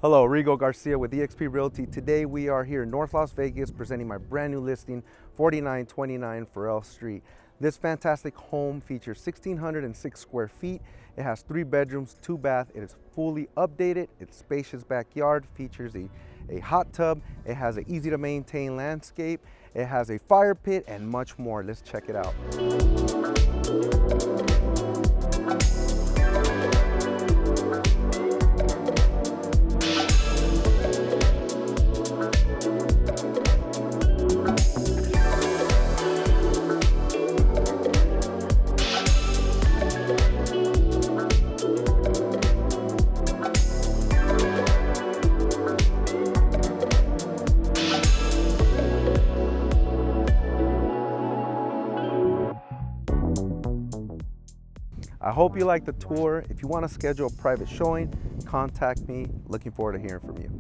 Hello, Rigo Garcia with eXp Realty. Today we are here in North Las Vegas presenting my brand new listing, 4929 Farrell Street. This fantastic home features 1,606 square feet. It has 3 bedrooms, 2 baths. It is fully updated. It's spacious backyard, features a hot tub. It has an easy to maintain landscape. It has a fire pit and much more. Let's check it out. I hope you like the tour. If you want to schedule a private showing, contact me. Looking forward to hearing from you.